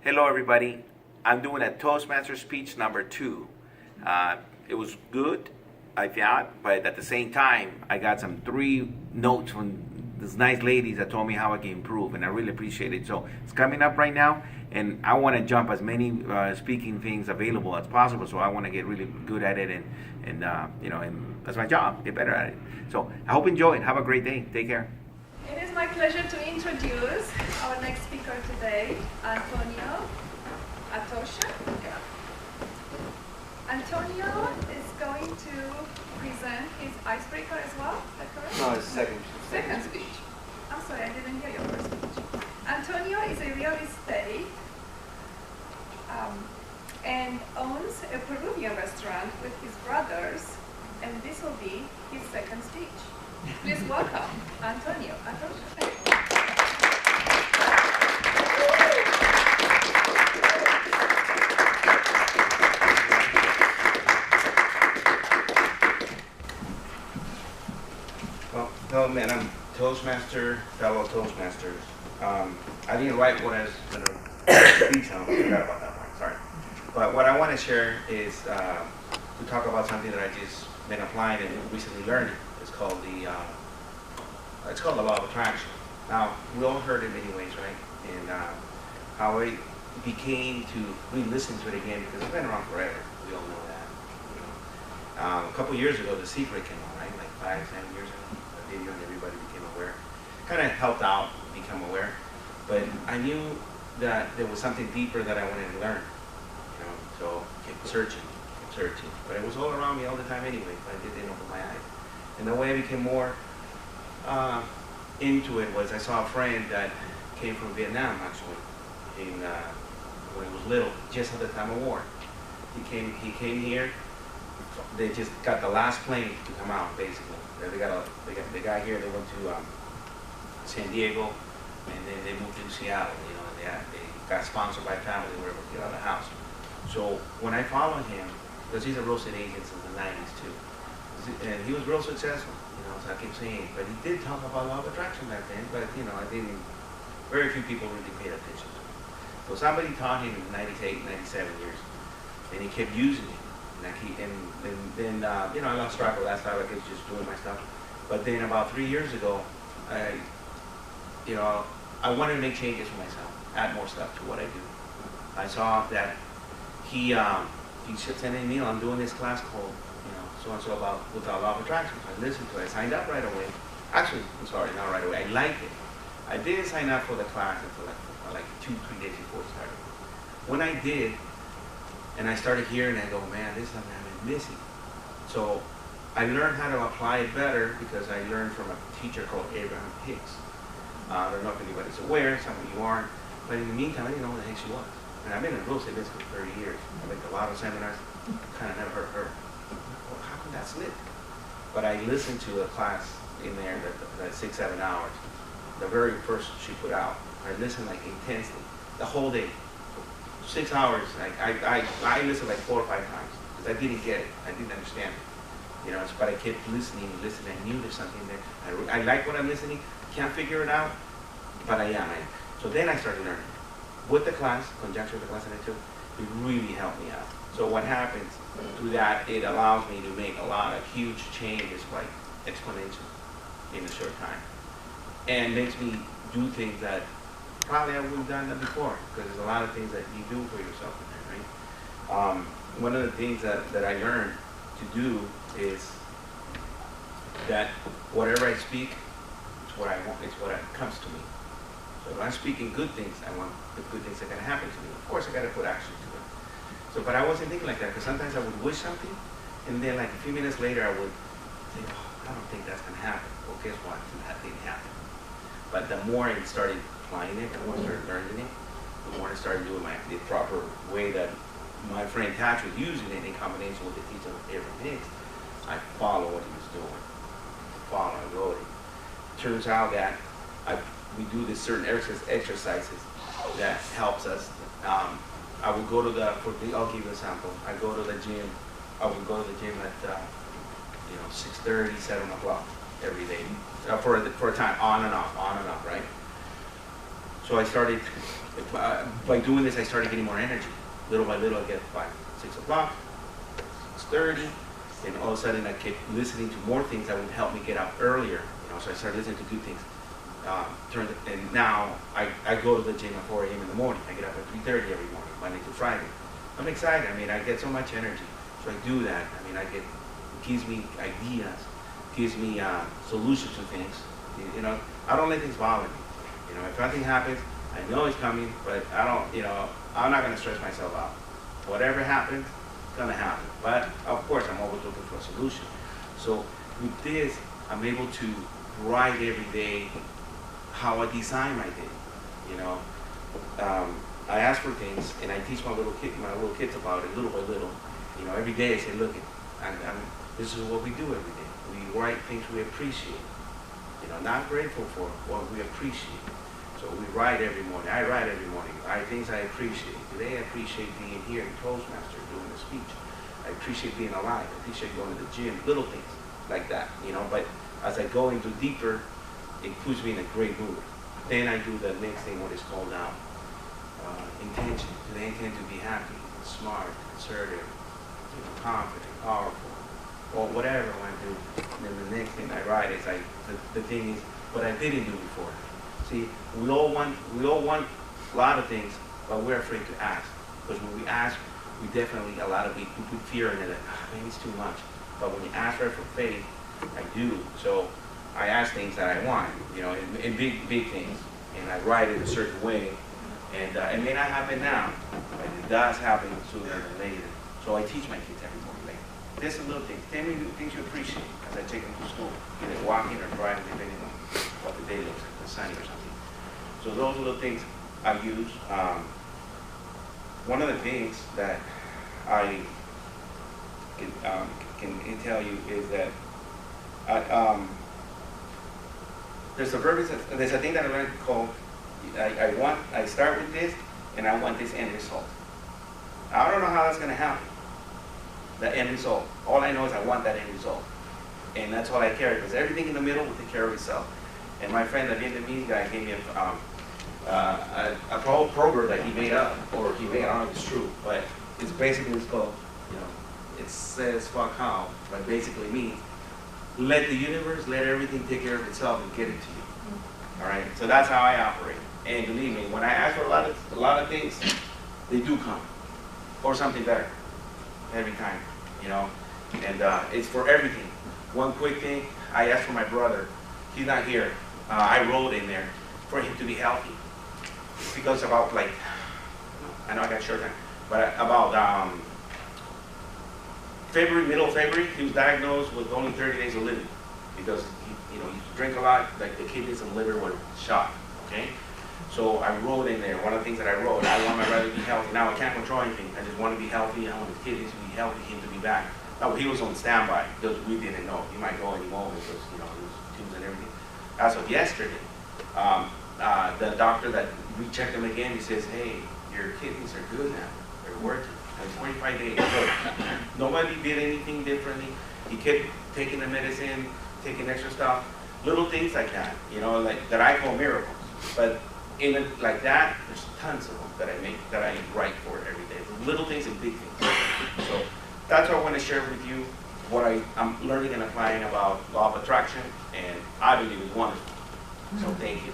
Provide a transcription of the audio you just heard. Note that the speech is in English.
Hello, everybody. I'm doing a Toastmasters speech number 2. It was good, I thought, but at the same time, I got some 3 notes from these nice ladies that told me how I can improve, and I really appreciate it. So it's coming up right now, and I want to jump as many speaking things available as possible. So I want to get really good at it, and that's my job. Get better at it. So I hope you enjoy it. Have a great day. Take care. It is my pleasure to introduce our next speaker today, Antonio Atoche. Antonio is going to present his icebreaker as well, is that correct? No, it's Second speech. I'm sorry, I didn't hear your first speech. Antonio is a real estate and owns a Peruvian restaurant with his brothers, and this will be his second speech. Please welcome Antonio Atoche. Well, hello, man. I'm Toastmaster, fellow Toastmasters. I didn't write what I was going to speak on. I forgot about that part. Sorry. But what I want to share is to talk about something that I just been applying and recently learned. It's called the law of attraction. Now, we all heard it many ways, right? And how it became to re-listen to it again, because it's been around forever. We all know that. You know? A couple years ago, The Secret came out, right? Like 5-10 years ago, a video, and everybody became aware. Kind of helped out become aware, but I knew that there was something deeper that I wanted to learn. You know, so kept searching. But it was all around me all the time anyway. But I didn't open my eyes. And the way I became more into it was I saw a friend that came from Vietnam actually, when he was little, just at the time of war. He came here. They just got the last plane to come out basically. They got here. They went to San Diego, and then they moved to Seattle. You know, and they got sponsored by family. They were able to get out of the house. So when I followed him, because he's a real estate agent since the 90s too, and he was real successful. You know, so I keep saying, but he did talk about law of attraction back then, but you know, very few people really paid attention to it. So somebody taught him in 98, 97 years, and he kept using it. And then you know, I lost track of that stuff. I was just doing my stuff. But then about 3 years ago, I wanted to make changes for myself, add more stuff to what I do. I saw that he sent an email. I'm doing this class called, so-and-so with our law of attraction. I listened to it. I signed up right away. Actually, I'm sorry, not right away. I liked it. I didn't sign up for the class until like 2-3 days before it started. When I did, and I started hearing it, I go, man, this is something I've been missing. So I learned how to apply it better because I learned from a teacher called Abraham Hicks. I don't know if anybody's aware, some of you aren't, but in the meantime, I didn't know who the heck she was. And I've been in real estate business for 30 years. I've been to a lot of seminars, kind of never heard her. Well, how can that slip? But I listened to a class in there that 6-7 hours. The very first she put out. I listened like intensely, the whole day. 6 hours, I listened like 4 or 5 times because I didn't get it. I didn't understand it. You know, but I kept listening. I knew there's something there. I like what I'm listening. Can't figure it out, but I am. So then I started learning. With the class, conjunction with the class that I took, it really helped me out. So what happens through that, it allows me to make a lot of huge changes, like exponential, in a short time. And makes me do things that probably I wouldn't have done that before, because there's a lot of things that you do for yourself in there, right? One of the things that I learned to do is that whatever I speak, it's what I want, it's what comes to me. So if I'm speaking good things, I want the good things that are going to happen to me. Of course, I got to put action to it. So, but I wasn't thinking like that, because sometimes I would wish something, and then like a few minutes later, I would think, oh, I don't think that's going to happen. Well, guess what? That didn't happen. But the more I started applying it, the more I started learning it, the more I started doing the proper way that my friend Tatch was using it in combination with the teaching of Abraham Hicks, I follow what he was doing. I wrote it. Turns out that we do this certain exercises that helps us. I would go to I'll give you an example. I go to the gym. I would go to the gym at 6:30, 7 o'clock every day for a time, on and off, right? So I started, by doing this, I started getting more energy. Little by little, I get by 6 o'clock, 6:30, and all of a sudden I kept listening to more things that would help me get up earlier. So I started listening to good things. And now I go to the gym at 4 a.m. in the morning. I get up at 3:30 every morning, Monday to Friday. I'm excited. I mean, I get so much energy. So I do that. I mean, it gives me ideas, gives me solutions to things. I don't let things bother me. If nothing happens, I know it's coming, but I don't, I'm not going to stress myself out. Whatever happens, it's going to happen. But of course, I'm always looking for a solution. So with this, I'm able to write every day how I design my day. I ask for things, and I teach my little kids about it little by little. Every day I say, look, this is what we do every day. We write things we appreciate. Not grateful for, what we appreciate. So we write every morning. I write every morning. Things I appreciate. Today I appreciate being here in Toastmasters doing a speech. I appreciate being alive. I appreciate going to the gym. Little things like that. But as I go into deeper, it puts me in a great mood. Then I do the next thing, what is called intention. Today I intend to be happy, smart, assertive, confident, powerful, or whatever I want to do. And then the next thing I write is the thing is what I didn't do before. See, we all want a lot of things, but we're afraid to ask. Because when we ask, we definitely, a lot of people put fear in it, like, maybe it's too much. But when you ask for faith, I do. So I ask things that I want, in big things, and I write it a certain way. And it may not happen now, but it does happen sooner than later. So I teach my kids every morning, like, this is little things. Tell me the things you appreciate as I take them to school, either walking or driving, depending on what the day looks like, the sunny or something. So those little things I use. One of the things that I can tell you is that there's a thing that I learned called I start with this and I want this end result. I don't know how that's going to happen. The end result. All I know is I want that end result, and that's all I carry. Because everything in the middle will take care of itself. And my friend, the Vietnamese guy, gave me a proverb that he made up, or he made. I don't know if it's true, but it's basically called. It says "fuck how," but basically means let the universe, let everything take care of itself and get it to you. All right. So that's how I operate. And believe me, when I ask for a lot of things, they do come, or something better, every time. And it's for everything. One quick thing, I asked for my brother. He's not here. I wrote in there for him to be healthy, because about I know I got short time, but about middle of February, he was diagnosed with only 30 days of living, because he used to drink a lot. Like the kidneys and liver were shot. Okay. So I wrote in there, one of the things that I wrote, I want my brother to be healthy. Now I can't control anything. I just want to be healthy. I want his kidneys to be healthy, him to be back. Now he was on standby because we didn't know. He might go any moment because there was tubes and everything. As of yesterday, the doctor that we checked him again, he says, hey, your kidneys are good now. They're working. It's 45 days. So nobody did anything differently. He kept taking the medicine, taking extra stuff, little things like that, like that I call miracles. But in it like that, there's tons of them that I write for every day. Little things and big things. So that's what I want to share with you, what I'm learning and applying about law of attraction, and I believe it's wonderful. So thank you.